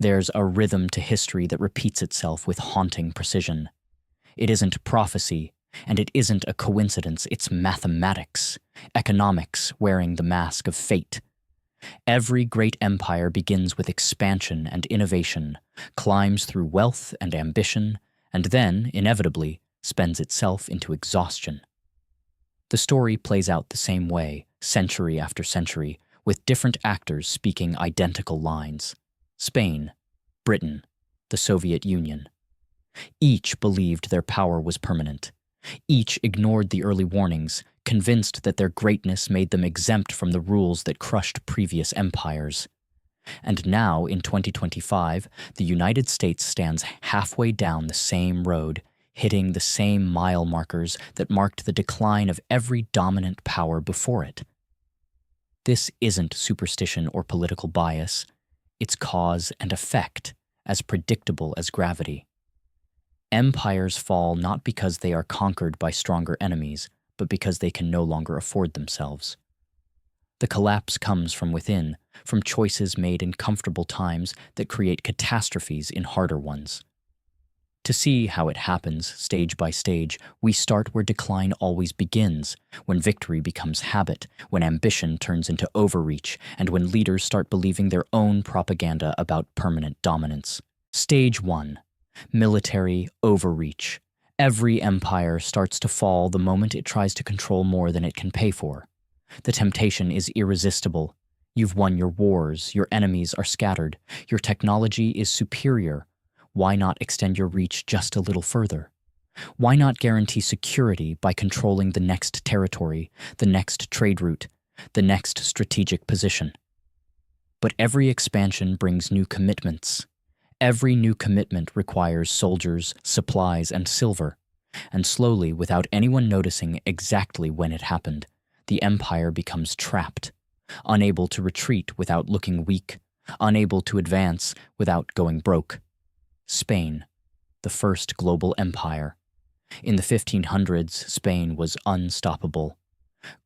There's a rhythm to history that repeats itself with haunting precision. It isn't prophecy, and it isn't a coincidence, it's mathematics, economics wearing the mask of fate. Every great empire begins with expansion and innovation, climbs through wealth and ambition, and then, inevitably, spends itself into exhaustion. The story plays out the same way, century after century, with different actors speaking identical lines. Spain, Britain, the Soviet Union. Each believed their power was permanent. Each ignored the early warnings, convinced that their greatness made them exempt from the rules that crushed previous empires. And now, in 2025, the United States stands halfway down the same road, hitting the same mile markers that marked the decline of every dominant power before it. This isn't superstition or political bias. It's cause and effect, as predictable as gravity. Empires fall not because they are conquered by stronger enemies, but because they can no longer afford themselves. The collapse comes from within, from choices made in comfortable times that create catastrophes in harder ones. To see how it happens, stage by stage, we start where decline always begins, when victory becomes habit, when ambition turns into overreach, and when leaders start believing their own propaganda about permanent dominance. Stage 1. Military overreach. Every empire starts to fall the moment it tries to control more than it can pay for. The temptation is irresistible. You've won your wars, your enemies are scattered, your technology is superior. Why not extend your reach just a little further? Why not guarantee security by controlling the next territory, the next trade route, the next strategic position? But every expansion brings new commitments. Every new commitment requires soldiers, supplies, and silver. And slowly, without anyone noticing exactly when it happened, the empire becomes trapped, unable to retreat without looking weak, unable to advance without going broke. Spain, the first global empire. In the 1500s, Spain was unstoppable.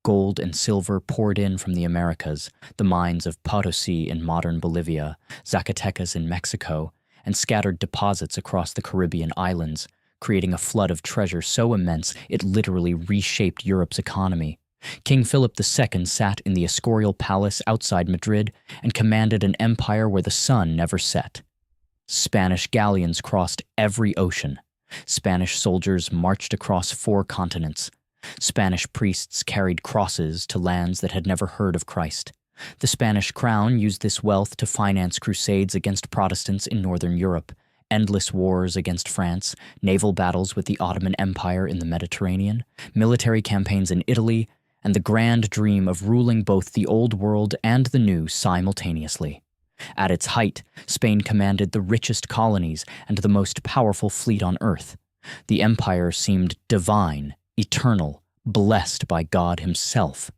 Gold and silver poured in from the Americas, the mines of Potosi in modern Bolivia, Zacatecas in Mexico, and scattered deposits across the Caribbean islands, creating a flood of treasure so immense it literally reshaped Europe's economy. King Philip II sat in the Escorial Palace outside Madrid and commanded an empire where the sun never set. Spanish galleons crossed every ocean. Spanish soldiers marched across 4 continents. Spanish priests carried crosses to lands that had never heard of Christ. The Spanish crown used this wealth to finance crusades against Protestants in northern Europe, endless wars against France, naval battles with the Ottoman Empire in the Mediterranean, military campaigns in Italy, and the grand dream of ruling both the Old World and the New simultaneously. At its height, Spain commanded the richest colonies and the most powerful fleet on earth. The empire seemed divine, eternal, blessed by God himself.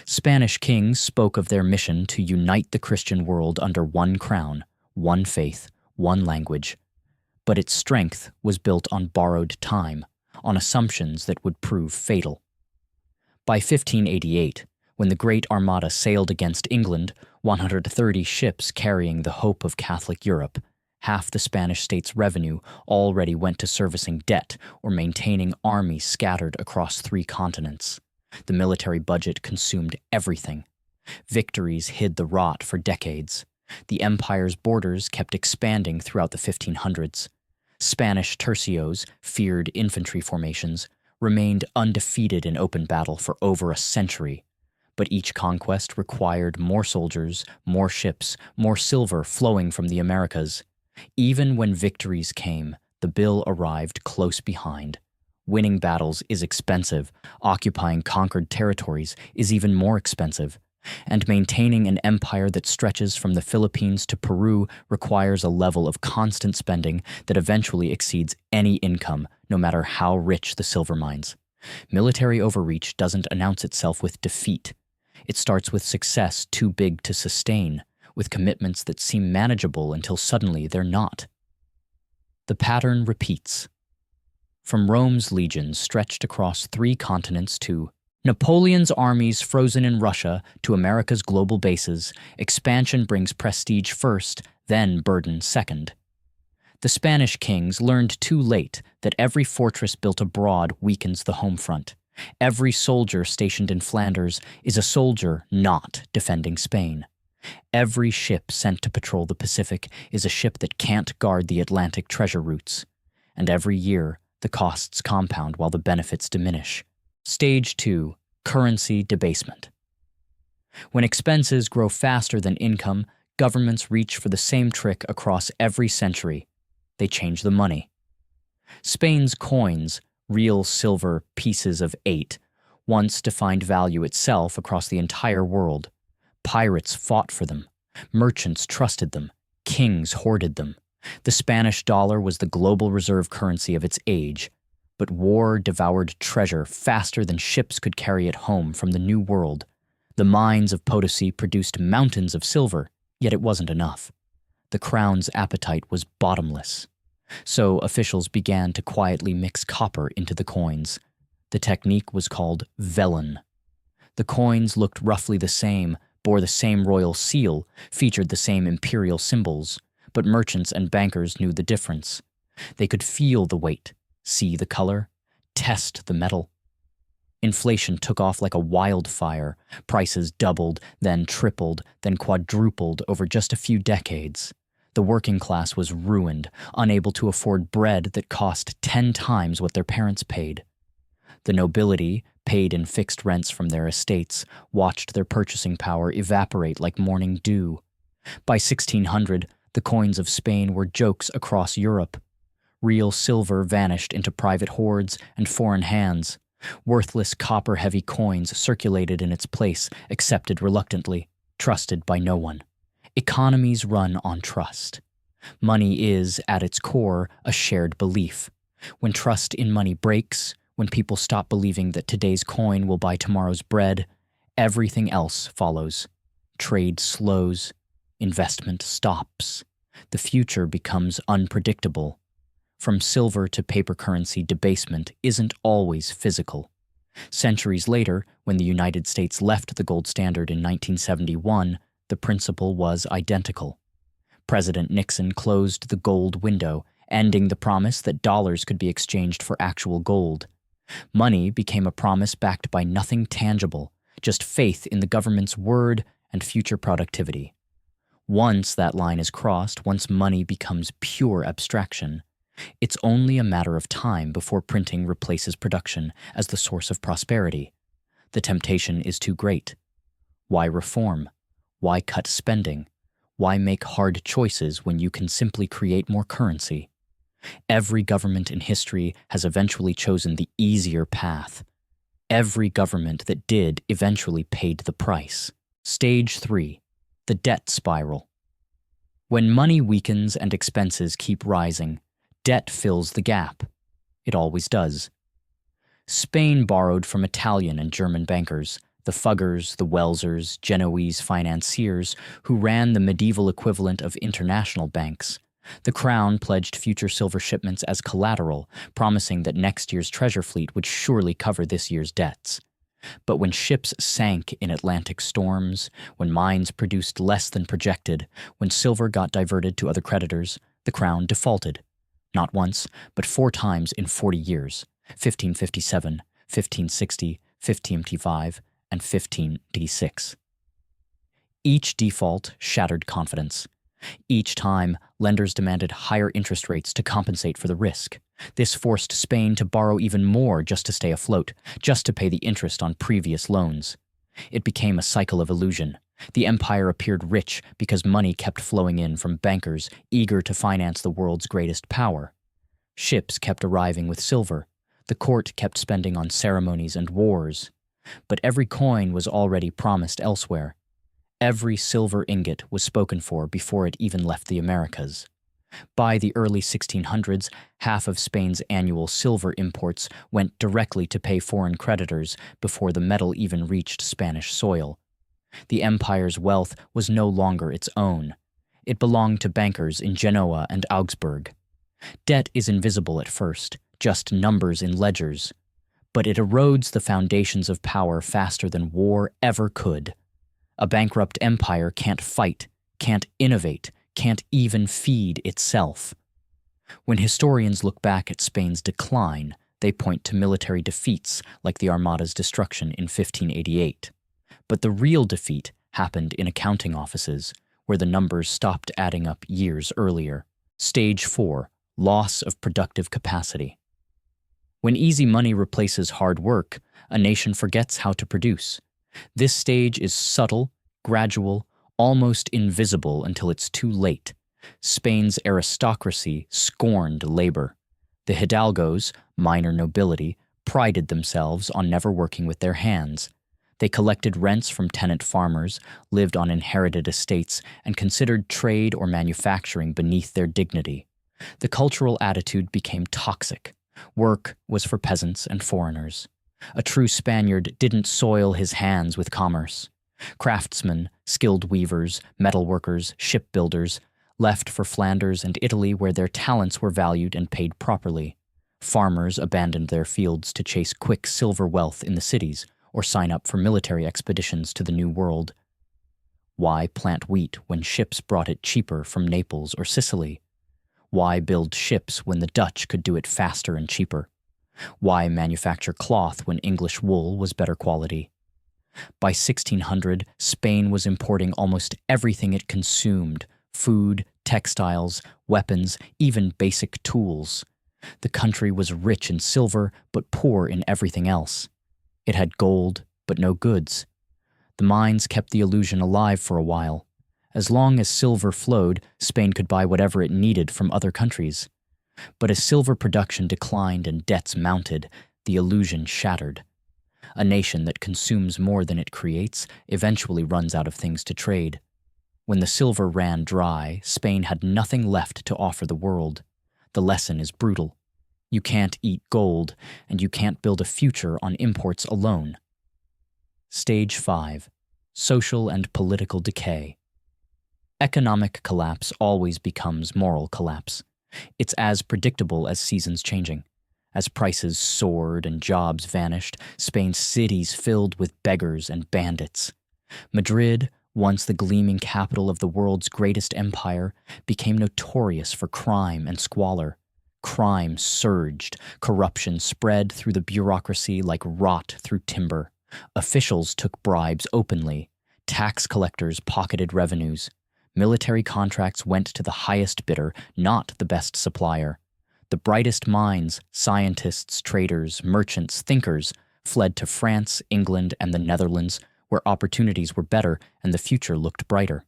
Spanish kings spoke of their mission to unite the Christian world under one crown, one faith, one language. But its strength was built on borrowed time, on assumptions that would prove fatal. By 1588, when the Great Armada sailed against England, 130 ships carrying the hope of Catholic Europe, half the Spanish state's revenue already went to servicing debt or maintaining armies scattered across 3 continents. The military budget consumed everything. Victories hid the rot for decades. The empire's borders kept expanding throughout the 1500s. Spanish tercios, feared infantry formations, remained undefeated in open battle for over a century. But each conquest required more soldiers, more ships, more silver flowing from the Americas. Even when victories came, the bill arrived close behind. Winning battles is expensive, occupying conquered territories is even more expensive, and maintaining an empire that stretches from the Philippines to Peru requires a level of constant spending that eventually exceeds any income, no matter how rich the silver mines. Military overreach doesn't announce itself with defeat. It starts with success too big to sustain, with commitments that seem manageable until suddenly they're not. The pattern repeats. From Rome's legions stretched across 3 continents to Napoleon's armies frozen in Russia to America's global bases, expansion brings prestige first, then burden second. The Spanish kings learned too late that every fortress built abroad weakens the home front. Every soldier stationed in Flanders is a soldier not defending Spain. Every ship sent to patrol the Pacific is a ship that can't guard the Atlantic treasure routes. And every year, the costs compound while the benefits diminish. Stage 2. Currency debasement. When expenses grow faster than income, governments reach for the same trick across every century. They change the money. Spain's coins, real silver pieces of 8, once defined value itself across the entire world. Pirates fought for them. Merchants trusted them. Kings hoarded them. The Spanish dollar was the global reserve currency of its age. But war devoured treasure faster than ships could carry it home from the New World. The mines of Potosi produced mountains of silver, yet it wasn't enough. The crown's appetite was bottomless. So officials began to quietly mix copper into the coins. The technique was called vellon. The coins looked roughly the same, bore the same royal seal, featured the same imperial symbols, but merchants and bankers knew the difference. They could feel the weight, see the color, test the metal. Inflation took off like a wildfire. Prices doubled, then tripled, then quadrupled over just a few decades. The working class was ruined, unable to afford bread that cost 10 times what their parents paid. The nobility, paid in fixed rents from their estates, watched their purchasing power evaporate like morning dew. By 1600, the coins of Spain were jokes across Europe. Real silver vanished into private hoards and foreign hands. Worthless copper-heavy coins circulated in its place, accepted reluctantly, trusted by no one. Economies run on trust. Money is, at its core, a shared belief. When trust in money breaks, when people stop believing that today's coin will buy tomorrow's bread, everything else follows. Trade slows. Investment stops. The future becomes unpredictable. From silver to paper currency debasement isn't always physical. Centuries later, when the United States left the gold standard in 1971, the principle was identical. President Nixon closed the gold window, ending the promise that dollars could be exchanged for actual gold. Money became a promise backed by nothing tangible, just faith in the government's word and future productivity. Once that line is crossed, once money becomes pure abstraction, it's only a matter of time before printing replaces production as the source of prosperity. The temptation is too great. Why reform? Why cut spending? Why make hard choices when you can simply create more currency? Every government in history has eventually chosen the easier path. Every government that did eventually paid the price. Stage 3. The debt spiral. When money weakens and expenses keep rising, debt fills the gap. It always does. Spain borrowed from Italian and German bankers, the Fuggers, the Welsers, Genoese financiers who ran the medieval equivalent of international banks. The Crown pledged future silver shipments as collateral, promising that next year's treasure fleet would surely cover this year's debts. But when ships sank in Atlantic storms, when mines produced less than projected, when silver got diverted to other creditors, the Crown defaulted. Not once, but 4 times in 40 years, 1557, 1560, 1585, and 1586. Each default shattered confidence. Each time, lenders demanded higher interest rates to compensate for the risk. This forced Spain to borrow even more just to stay afloat, just to pay the interest on previous loans. It became a cycle of illusion. The empire appeared rich because money kept flowing in from bankers eager to finance the world's greatest power. Ships kept arriving with silver. The court kept spending on ceremonies and wars. But every coin was already promised elsewhere. Every silver ingot was spoken for before it even left the Americas. By the early 1600s, half of Spain's annual silver imports went directly to pay foreign creditors before the metal even reached Spanish soil. The empire's wealth was no longer its own. It belonged to bankers in Genoa and Augsburg. Debt is invisible at first, just numbers in ledgers. but it erodes the foundations of power faster than war ever could. A bankrupt empire can't fight, can't innovate, can't even feed itself. When historians look back at Spain's decline, they point to military defeats like the Armada's destruction in 1588. But the real defeat happened in accounting offices, where the numbers stopped adding up years earlier. Stage 4. Loss of productive capacity. When easy money replaces hard work, a nation forgets how to produce. This stage is subtle, gradual, almost invisible until it's too late. Spain's aristocracy scorned labor. The hidalgos, minor nobility, prided themselves on never working with their hands. They collected rents from tenant farmers, lived on inherited estates, and considered trade or manufacturing beneath their dignity. The cultural attitude became toxic. Work was for peasants and foreigners. A true Spaniard didn't soil his hands with commerce. Craftsmen, skilled weavers, metalworkers, shipbuilders, left for Flanders and Italy where their talents were valued and paid properly. Farmers abandoned their fields to chase quick silver wealth in the cities or sign up for military expeditions to the New World. Why plant wheat when ships brought it cheaper from Naples or Sicily? Why build ships when the Dutch could do it faster and cheaper? Why manufacture cloth when English wool was better quality? By 1600, Spain was importing almost everything it consumed: food, textiles, weapons, even basic tools. The country was rich in silver, but poor in everything else. It had gold, but no goods. The mines kept the illusion alive for a while. As long as silver flowed, Spain could buy whatever it needed from other countries. But as silver production declined and debts mounted, the illusion shattered. A nation that consumes more than it creates eventually runs out of things to trade. When the silver ran dry, Spain had nothing left to offer the world. The lesson is brutal. You can't eat gold, and you can't build a future on imports alone. Stage 5. Social and political decay. Economic collapse always becomes moral collapse. It's as predictable as seasons changing. As prices soared and jobs vanished, Spain's cities filled with beggars and bandits. Madrid, once the gleaming capital of the world's greatest empire, became notorious for crime and squalor. Crime surged, corruption spread through the bureaucracy like rot through timber. Officials took bribes openly. Tax collectors pocketed revenues. Military contracts went to the highest bidder, not the best supplier. The brightest minds, scientists, traders, merchants, thinkers, fled to France, England, and the Netherlands, where opportunities were better and the future looked brighter.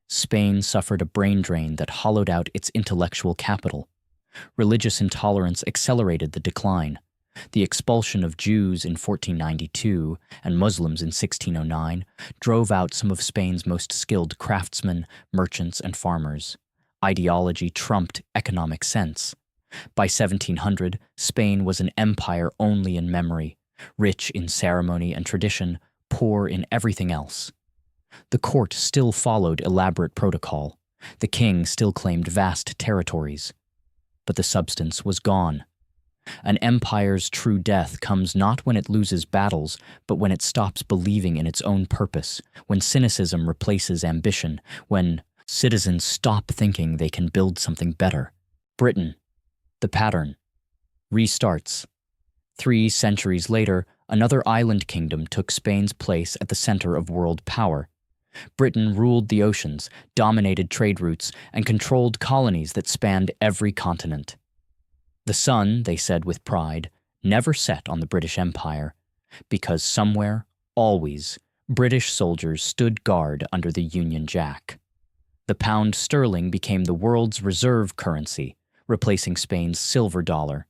Spain suffered a brain drain that hollowed out its intellectual capital. Religious intolerance accelerated the decline. The expulsion of Jews in 1492 and Muslims in 1609 drove out some of Spain's most skilled craftsmen, merchants, and farmers. Ideology trumped economic sense. By 1700, Spain was an empire only in memory, rich in ceremony and tradition, poor in everything else. The court still followed elaborate protocol. The king still claimed vast territories. But the substance was gone. An empire's true death comes not when it loses battles, but when it stops believing in its own purpose, when cynicism replaces ambition, when citizens stop thinking they can build something better. Britain, the pattern, restarts. 3 centuries later, another island kingdom took Spain's place at the center of world power. Britain ruled the oceans, dominated trade routes, and controlled colonies that spanned every continent. The sun, they said with pride, never set on the British Empire, because somewhere, always, British soldiers stood guard under the Union Jack. The pound sterling became the world's reserve currency, replacing Spain's silver dollar.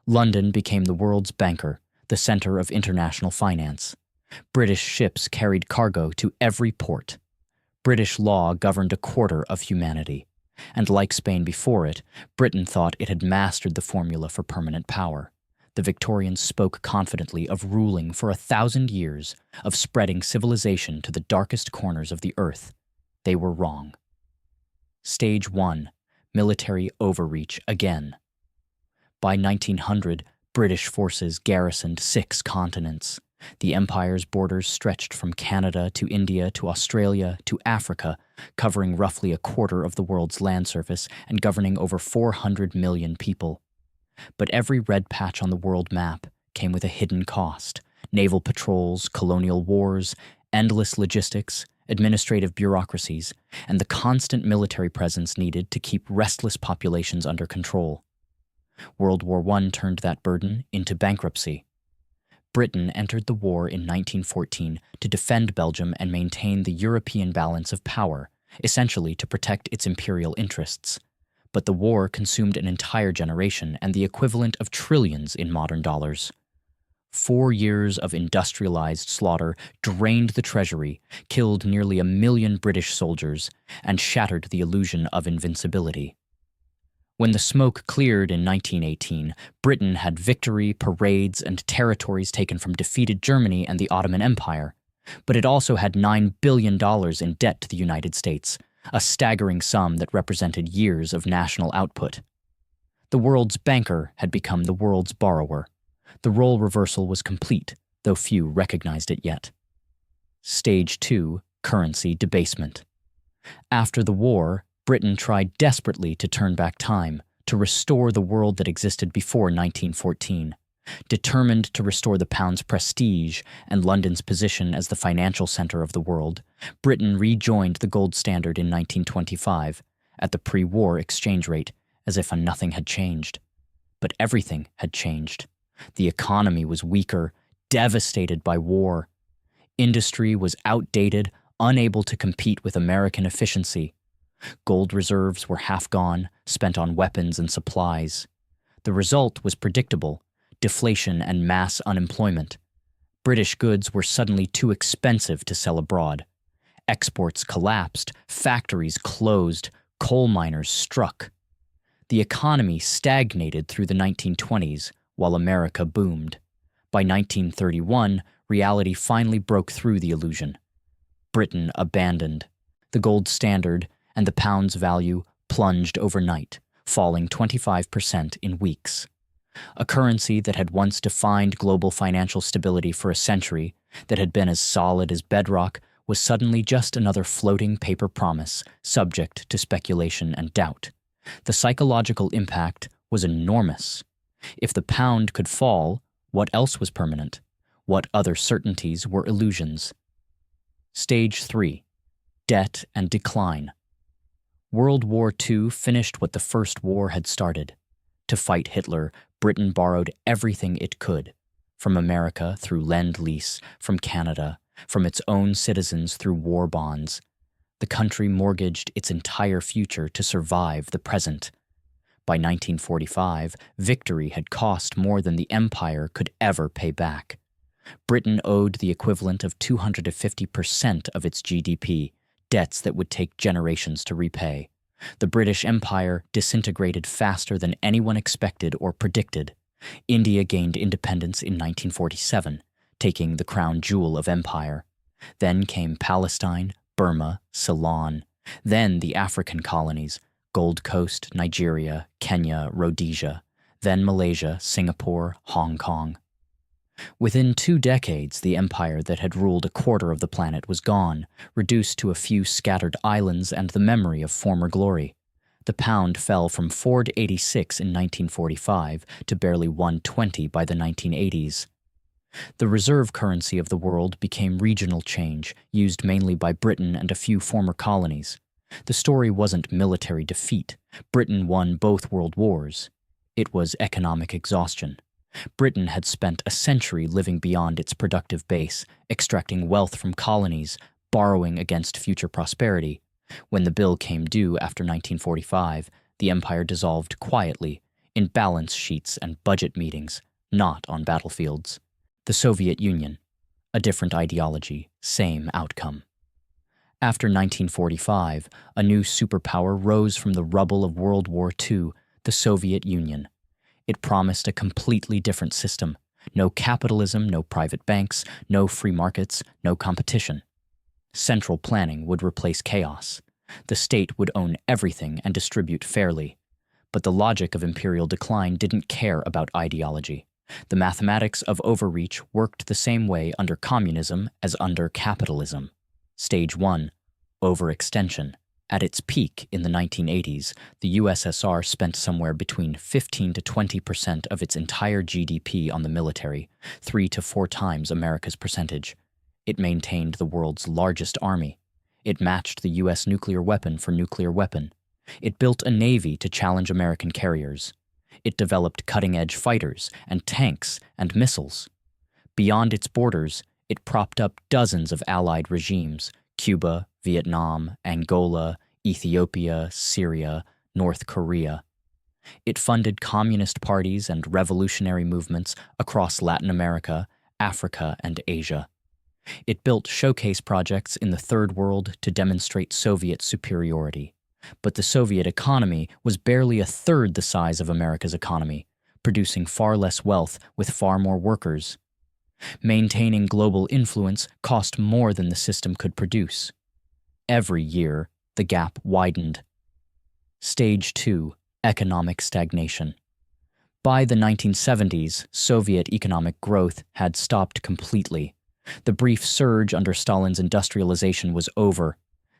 London became the world's banker, the center of international finance. British ships carried cargo to every port. British law governed a quarter of humanity. And like Spain before it, Britain thought it had mastered the formula for permanent power. The Victorians spoke confidently of ruling for 1,000 years, of spreading civilization to the darkest corners of the earth. They were wrong. Stage 1. Military overreach again. By 1900, British forces garrisoned 6 continents. The empire's borders stretched from Canada to India to Australia to Africa, covering roughly a quarter of the world's land surface and governing over 400 million people. But every red patch on the world map came with a hidden cost: naval patrols, colonial wars, endless logistics, administrative bureaucracies, and the constant military presence needed to keep restless populations under control. World War I turned that burden into bankruptcy. Britain entered the war in 1914 to defend Belgium and maintain the European balance of power, essentially to protect its imperial interests. But the war consumed an entire generation and the equivalent of trillions in modern dollars. 4 years of industrialized slaughter drained the treasury, killed nearly 1 million British soldiers, and shattered the illusion of invincibility. When the smoke cleared in 1918, Britain had victory, parades, and territories taken from defeated Germany and the Ottoman Empire. But it also had $9 billion in debt to the United States, a staggering sum that represented years of national output. The world's banker had become the world's borrower. The role reversal was complete, though few recognized it yet. Stage 2: Currency debasement. After the war, Britain tried desperately to turn back time, to restore the world that existed before 1914. Determined to restore the pound's prestige and London's position as the financial center of the world, Britain rejoined the gold standard in 1925 at the pre-war exchange rate, as if nothing had changed. But everything had changed. The economy was weaker, devastated by war. Industry was outdated, unable to compete with American efficiency. Gold reserves were half gone, spent on weapons and supplies. The result was predictable: deflation and mass unemployment. British goods were suddenly too expensive to sell abroad. Exports collapsed, factories closed, coal miners struck. The economy stagnated through the 1920s, while America boomed. By 1931, reality finally broke through the illusion. Britain abandoned. The gold standard and the pound's value plunged overnight, falling 25% in weeks. A currency that had once defined global financial stability for a century, that had been as solid as bedrock, was suddenly just another floating paper promise, subject to speculation and doubt. The psychological impact was enormous. If the pound could fall, what else was permanent? What other certainties were illusions? Stage 3: Debt and decline. World War II finished what the First War had started. To fight Hitler, Britain borrowed everything it could, from America through Lend-Lease, from Canada, from its own citizens through war bonds. The country mortgaged its entire future to survive the present. By 1945, victory had cost more than the empire could ever pay back. Britain owed the equivalent of 250% of its GDP, debts that would take generations to repay. The British Empire disintegrated faster than anyone expected or predicted. India gained independence in 1947, taking the crown jewel of empire. Then came Palestine, Burma, Ceylon. Then the African colonies: Gold Coast, Nigeria, Kenya, Rhodesia. Then Malaysia, Singapore, Hong Kong. Within 2 decades, the empire that had ruled a quarter of the planet was gone, reduced to a few scattered islands and the memory of former glory. The pound fell from 4.86 in 1945 to barely 1.20 by the 1980s. The reserve currency of the world became regional change, used mainly by Britain and a few former colonies. The story wasn't military defeat. Britain won both world wars. It was economic exhaustion. Britain had spent a century living beyond its productive base, extracting wealth from colonies, borrowing against future prosperity. When the bill came due after 1945, the empire dissolved quietly, in balance sheets and budget meetings, not on battlefields. The Soviet Union: a different ideology, same outcome. After 1945, a new superpower rose from the rubble of World War II, the Soviet Union. It promised a completely different system: no capitalism, no private banks, no free markets, no competition. Central planning would replace chaos. The state would own everything and distribute fairly. But the logic of imperial decline didn't care about ideology. The mathematics of overreach worked the same way under communism as under capitalism. Stage 1. Overextension. At its peak in the 1980s, the USSR spent somewhere between 15 to 20% of its entire GDP on the military, 3 to 4 times America's percentage. It maintained the world's largest army. It matched the U.S. nuclear weapon for nuclear weapon. It built a navy to challenge American carriers. It developed cutting-edge fighters and tanks and missiles. Beyond its borders, it propped up dozens of allied regimes: Cuba, Vietnam, Angola, Ethiopia, Syria, North Korea. It funded communist parties and revolutionary movements across Latin America, Africa, and Asia. It built showcase projects in the Third World to demonstrate Soviet superiority. But the Soviet economy was barely a third the size of America's economy, producing far less wealth with far more workers. Maintaining global influence cost more than the system could produce. Every year, the gap widened. Stage 2. Economic stagnation. By the 1970s, Soviet economic growth had stopped completely. The brief surge under Stalin's industrialization was over.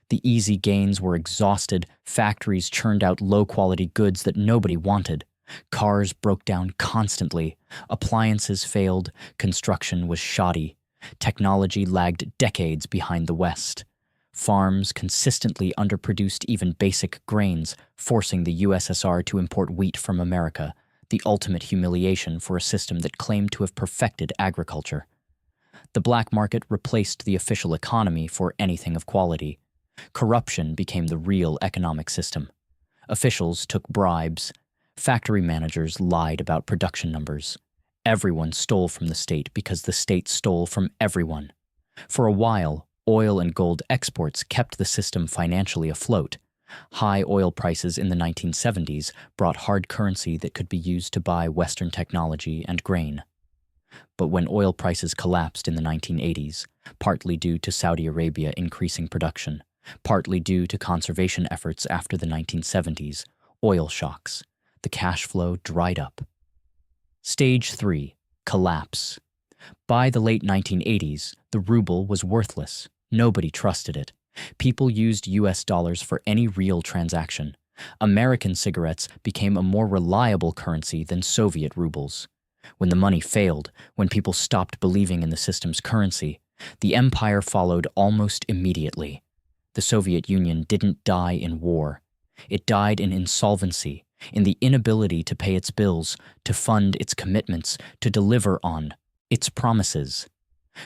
The easy gains were exhausted, factories churned out low-quality goods that nobody wanted. Cars broke down constantly, appliances failed, construction was shoddy. Technology lagged decades behind the West. Farms consistently underproduced even basic grains, forcing the USSR to import wheat from America, the ultimate humiliation for a system that claimed to have perfected agriculture. The black market replaced the official economy for anything of quality. Corruption became the real economic system. Officials took bribes. Factory managers lied about production numbers. Everyone stole from the state because the state stole from everyone. For a while, oil and gold exports kept the system financially afloat. High oil prices in the 1970s brought hard currency that could be used to buy Western technology and grain. But when oil prices collapsed in the 1980s, partly due to Saudi Arabia increasing production, partly due to conservation efforts after the 1970s, oil shocks, the cash flow dried up. Stage 3. Collapse. By the late 1980s, the ruble was worthless. Nobody trusted it. People used US dollars for any real transaction. American cigarettes became a more reliable currency than Soviet rubles. When the money failed, when people stopped believing in the system's currency, the empire followed almost immediately. The Soviet Union didn't die in war. It died in insolvency, in the inability to pay its bills, to fund its commitments, to deliver on its promises.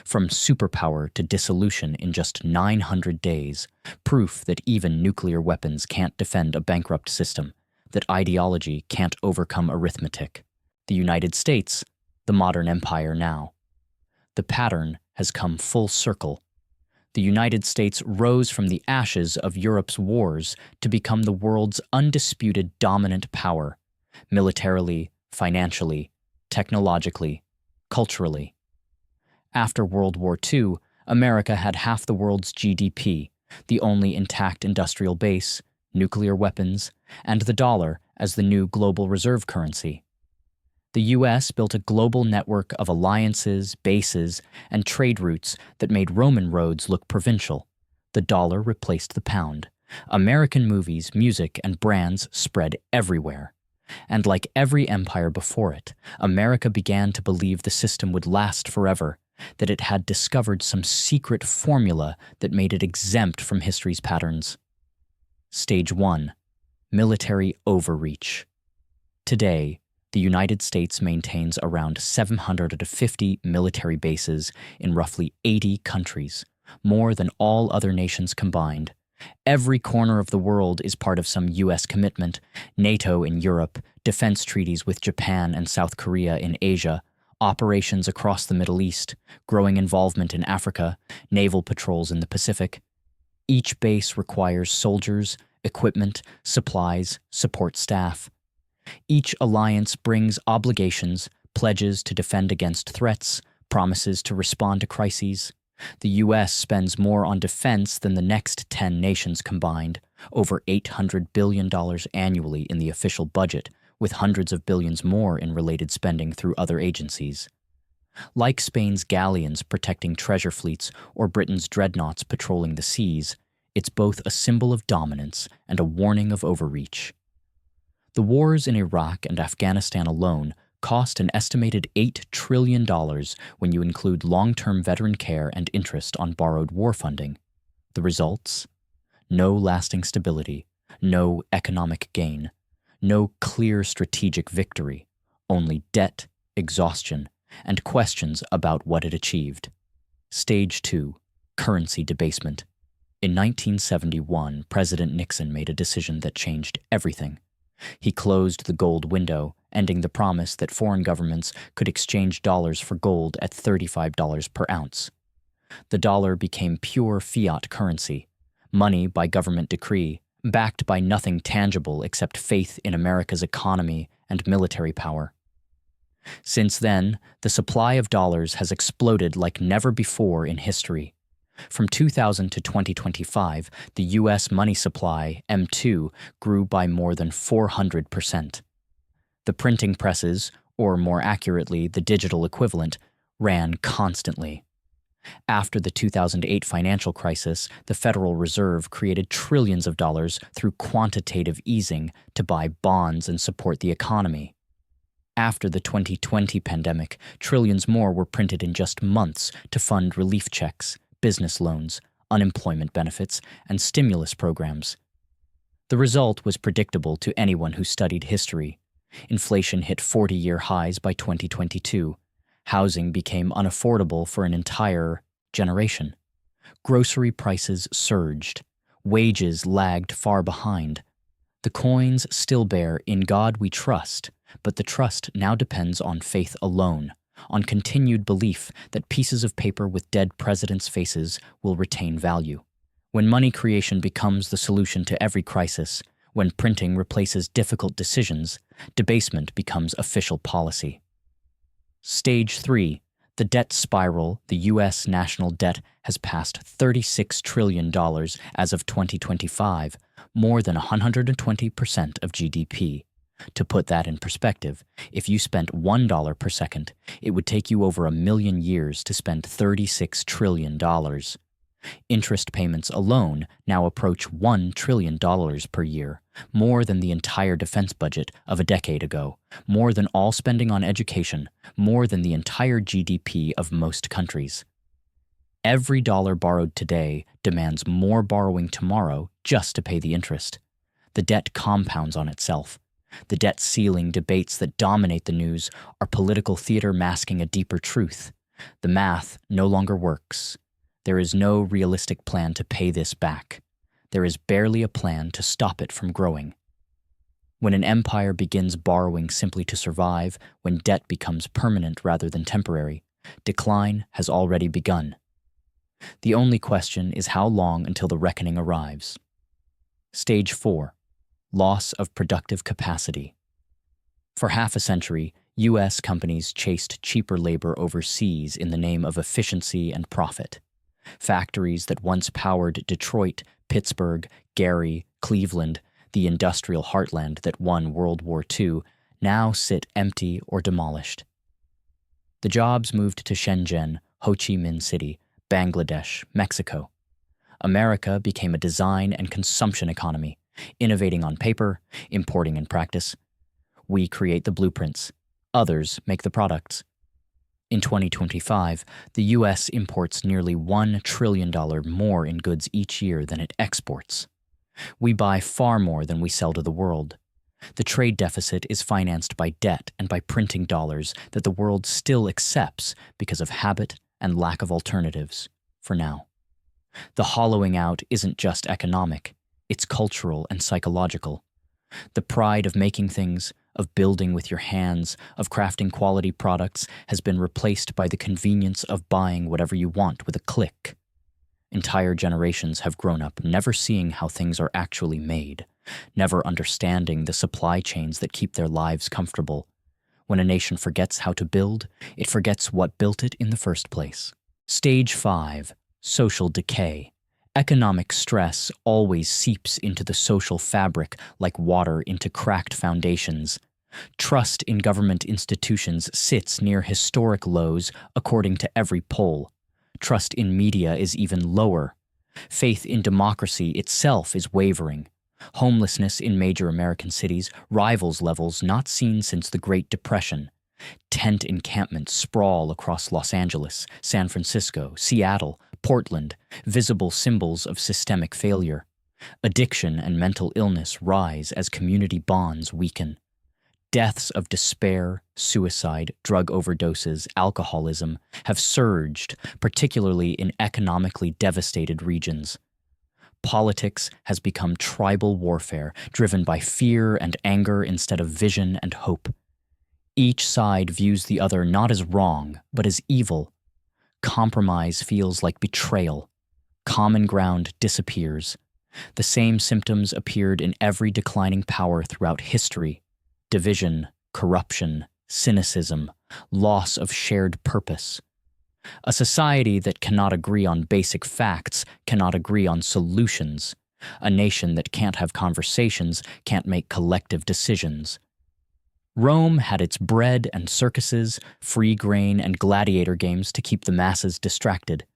From superpower to dissolution in just 900 days, proof that even nuclear weapons can't defend a bankrupt system, that ideology can't overcome arithmetic. The United States, the modern empire now. The pattern has come full circle. The United States rose from the ashes of Europe's wars to become the world's undisputed dominant power, militarily, financially, technologically, culturally. After World War II, America had half the world's GDP, the only intact industrial base, nuclear weapons, and the dollar as the new global reserve currency. The U.S. built a global network of alliances, bases, and trade routes that made Roman roads look provincial. The dollar replaced the pound. American movies, music, and brands spread everywhere. And like every empire before it, America began to believe the system would last forever, that it had discovered some secret formula that made it exempt from history's patterns. Stage 1. Military overreach. Today, the United States maintains around 750 military bases in roughly 80 countries, more than all other nations combined. Every corner of the world is part of some U.S. commitment: NATO in Europe, defense treaties with Japan and South Korea in Asia, operations across the Middle East, growing involvement in Africa, naval patrols in the Pacific. Each base requires soldiers, equipment, supplies, support staff. Each alliance brings obligations, pledges to defend against threats, promises to respond to crises. The U.S. spends more on defense than the next 10 nations combined, over $800 billion annually in the official budget, with hundreds of billions more in related spending through other agencies. Like Spain's galleons protecting treasure fleets or Britain's dreadnoughts patrolling the seas, it's both a symbol of dominance and a warning of overreach. The wars in Iraq and Afghanistan alone cost an estimated $8 trillion when you include long-term veteran care and interest on borrowed war funding. The results? No lasting stability, no economic gain, no clear strategic victory, only debt, exhaustion, and questions about what it achieved. Stage 2. Currency debasement. In 1971, President Nixon made a decision that changed everything. He closed the gold window, ending the promise that foreign governments could exchange dollars for gold at $35 per ounce. The dollar became pure fiat currency, money by government decree, backed by nothing tangible except faith in America's economy and military power. Since then, the supply of dollars has exploded like never before in history. From 2000 to 2025, the U.S. money supply, M2, grew by more than 400%. The printing presses, or more accurately, the digital equivalent, ran constantly. After the 2008 financial crisis, the Federal Reserve created trillions of dollars through quantitative easing to buy bonds and support the economy. After the 2020 pandemic, trillions more were printed in just months to fund relief checks, business loans, unemployment benefits, and stimulus programs. The result was predictable to anyone who studied history. Inflation hit 40-year highs by 2022. Housing became unaffordable for an entire generation. Grocery prices surged. Wages lagged far behind. The coins still bear "In God We Trust," but the trust now depends on faith alone, on continued belief that pieces of paper with dead presidents' faces will retain value. When money creation becomes the solution to every crisis, when printing replaces difficult decisions, debasement becomes official policy. Stage 3. The debt spiral. The U.S. national debt has passed $36 trillion as of 2025, more than 120% of GDP. To put that in perspective, if you spent $1 per second, it would take you over 1,000,000 years to spend $36 trillion. Interest payments alone now approach $1 trillion per year, more than the entire defense budget of a decade ago, more than all spending on education, more than the entire GDP of most countries. Every dollar borrowed today demands more borrowing tomorrow just to pay the interest. The debt compounds on itself. The debt ceiling debates that dominate the news are political theater masking a deeper truth. The math no longer works. There is no realistic plan to pay this back. There is barely a plan to stop it from growing. When an empire begins borrowing simply to survive, when debt becomes permanent rather than temporary, decline has already begun. The only question is how long until the reckoning arrives. Stage 4. Loss of productive capacity. For half a century, U.S. companies chased cheaper labor overseas in the name of efficiency and profit. Factories that once powered Detroit, Pittsburgh, Gary, Cleveland, the industrial heartland that won World War II, now sit empty or demolished. The jobs moved to Shenzhen, Ho Chi Minh City, Bangladesh, Mexico. America became a design and consumption economy, innovating on paper, importing in practice. We create the blueprints. Others make the products. In 2025, the U.S. imports nearly $1 trillion more in goods each year than it exports. We buy far more than we sell to the world. The trade deficit is financed by debt and by printing dollars that the world still accepts because of habit and lack of alternatives, for now. The hollowing out isn't just economic, it's cultural and psychological. The pride of making things, of building with your hands, of crafting quality products has been replaced by the convenience of buying whatever you want with a click. Entire generations have grown up never seeing how things are actually made, never understanding the supply chains that keep their lives comfortable. When a nation forgets how to build, it forgets what built it in the first place. Stage 5. Social decay. Economic stress always seeps into the social fabric like water into cracked foundations. Trust in government institutions sits near historic lows according to every poll. Trust in media is even lower. Faith in democracy itself is wavering. Homelessness in major American cities rivals levels not seen since the Great Depression. Tent encampments sprawl across Los Angeles, San Francisco, Seattle, Portland, visible symbols of systemic failure. Addiction and mental illness rise as community bonds weaken. Deaths of despair, suicide, drug overdoses, alcoholism have surged, particularly in economically devastated regions. Politics has become tribal warfare, driven by fear and anger instead of vision and hope. Each side views the other not as wrong, but as evil. Compromise feels like betrayal. Common ground disappears. The same symptoms appeared in every declining power throughout history: division, corruption, cynicism, loss of shared purpose. A society that cannot agree on basic facts cannot agree on solutions. A nation that can't have conversations can't make collective decisions. Rome had its bread and circuses, free grain and gladiator games to keep the masses distracted.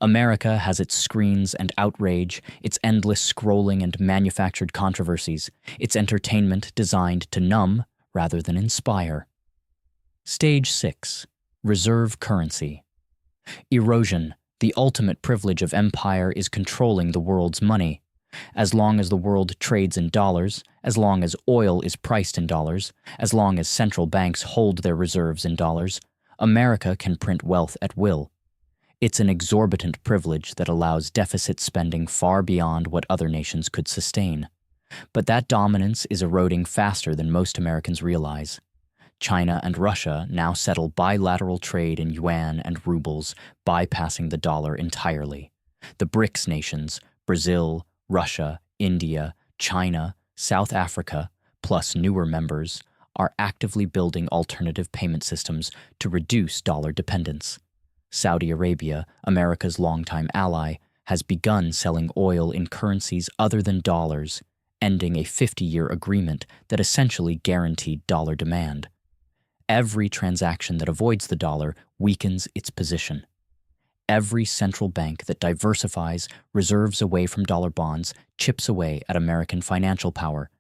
America has its screens and outrage, its endless scrolling and manufactured controversies, its entertainment designed to numb rather than inspire. Stage 6. Reserve currency. Erosion, the ultimate privilege of empire, is controlling the world's money. As long as the world trades in dollars, as long as oil is priced in dollars, as long as central banks hold their reserves in dollars, America can print wealth at will. It's an exorbitant privilege that allows deficit spending far beyond what other nations could sustain. But that dominance is eroding faster than most Americans realize. China and Russia now settle bilateral trade in yuan and rubles, bypassing the dollar entirely. The BRICS nations, Brazil, Russia, India, China, South Africa, plus newer members, are actively building alternative payment systems to reduce dollar dependence. Saudi Arabia, America's longtime ally, has begun selling oil in currencies other than dollars, ending a 50-year agreement that essentially guaranteed dollar demand. Every transaction that avoids the dollar weakens its position. Every central bank that diversifies reserves away from dollar bonds chips away at American financial power.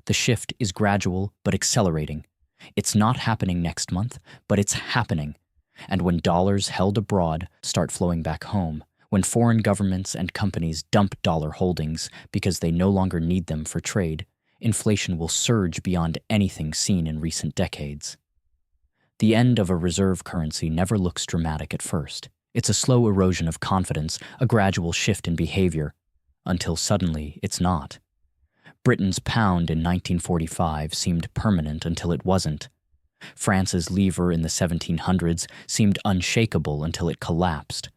The shift is gradual but accelerating. It's not happening next month, but it's happening. And when dollars held abroad start flowing back home, when foreign governments and companies dump dollar holdings because they no longer need them for trade, inflation will surge beyond anything seen in recent decades. The end of a reserve currency never looks dramatic at first. It's a slow erosion of confidence, a gradual shift in behavior, until suddenly it's not. Britain's pound in 1945 seemed permanent until it wasn't. France's livre in the 1700s seemed unshakable until it collapsed.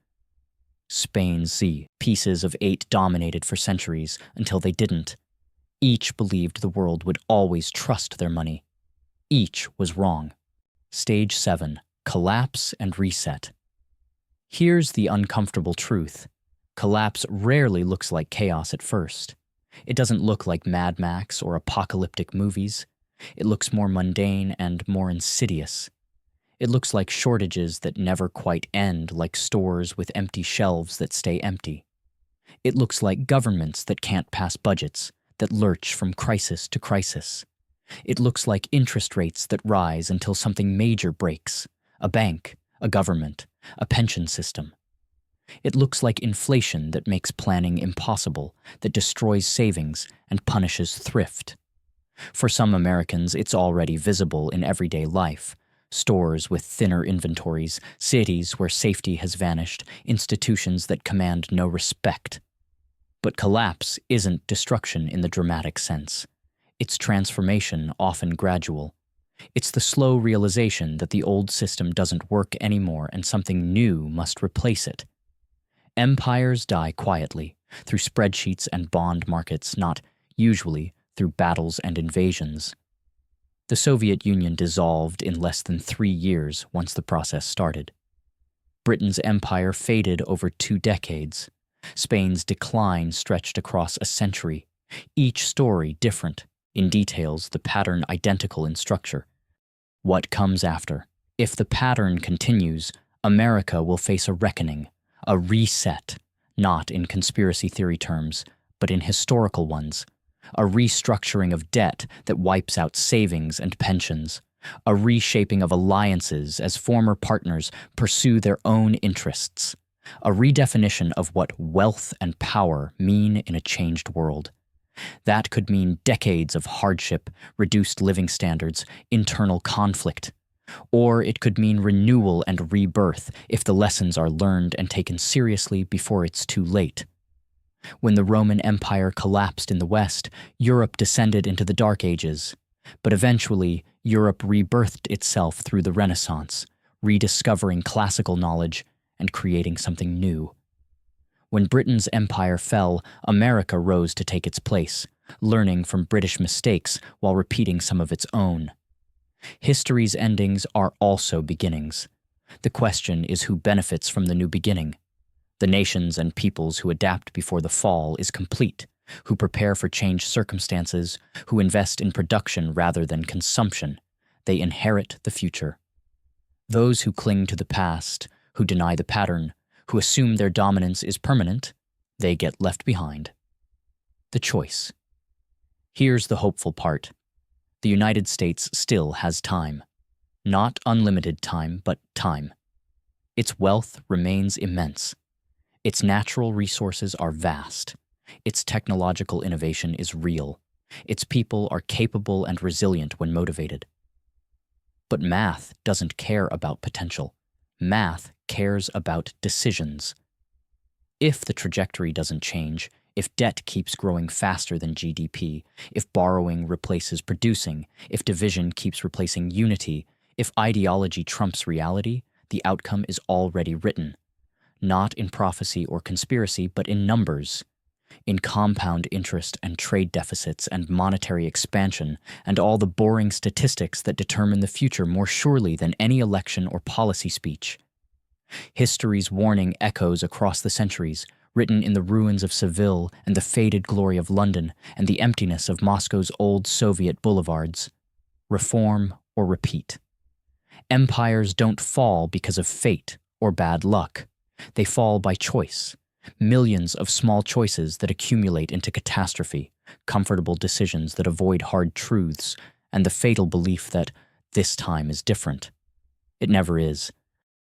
Spain's pieces of 8 dominated for centuries until they didn't. Each believed the world would always trust their money. Each was wrong. Stage 7. Collapse and reset. Here's the uncomfortable truth. Collapse rarely looks like chaos at first. It doesn't look like Mad Max or apocalyptic movies. It looks more mundane and more insidious. It looks like shortages that never quite end, like stores with empty shelves that stay empty. It looks like governments that can't pass budgets, that lurch from crisis to crisis. It looks like interest rates that rise until something major breaks: a bank, a government, a pension system. It looks like inflation that makes planning impossible, that destroys savings and punishes thrift. For some Americans, it's already visible in everyday life. Stores with thinner inventories, cities where safety has vanished, institutions that command no respect. But collapse isn't destruction in the dramatic sense. It's transformation, often gradual. It's the slow realization that the old system doesn't work anymore and something new must replace it. Empires die quietly, through spreadsheets and bond markets, not, usually, through battles and invasions. The Soviet Union dissolved in less than 3 years once the process started. Britain's empire faded over 2 decades. Spain's decline stretched across a century, each story different, In details, the pattern identical in structure. What comes after? If the pattern continues, America will face a reckoning, a reset, not in conspiracy theory terms, but in historical ones. A restructuring of debt that wipes out savings and pensions. A reshaping of alliances as former partners pursue their own interests. A redefinition of what wealth and power mean in a changed world. That could mean decades of hardship, reduced living standards, internal conflict. Or it could mean renewal and rebirth if the lessons are learned and taken seriously before it's too late. When the Roman Empire collapsed in the West, Europe descended into the Dark Ages. But eventually, Europe rebirthed itself through the Renaissance, rediscovering classical knowledge and creating something new. When Britain's empire fell, America rose to take its place, learning from British mistakes while repeating some of its own. History's endings are also beginnings. The question is who benefits from the new beginning. The nations and peoples who adapt before the fall is complete, who prepare for changed circumstances, who invest in production rather than consumption. They inherit the future. Those who cling to the past, who deny the pattern, who assume their dominance is permanent, they get left behind. The choice. Here's the hopeful part. The United States still has time. Not unlimited time, but time. Its wealth remains immense. Its natural resources are vast. Its technological innovation is real. Its people are capable and resilient when motivated. But math doesn't care about potential. Math cares about decisions. If the trajectory doesn't change, if debt keeps growing faster than GDP, if borrowing replaces producing, if division keeps replacing unity, if ideology trumps reality, the outcome is already written. Not in prophecy or conspiracy, but in numbers. In compound interest and trade deficits and monetary expansion and all the boring statistics that determine the future more surely than any election or policy speech. History's warning echoes across the centuries, written in the ruins of Seville and the faded glory of London and the emptiness of Moscow's old Soviet boulevards. Reform or repeat. Empires don't fall because of fate or bad luck. They fall by choice. Millions of small choices that accumulate into catastrophe, comfortable decisions that avoid hard truths, and the fatal belief that this time is different. It never is.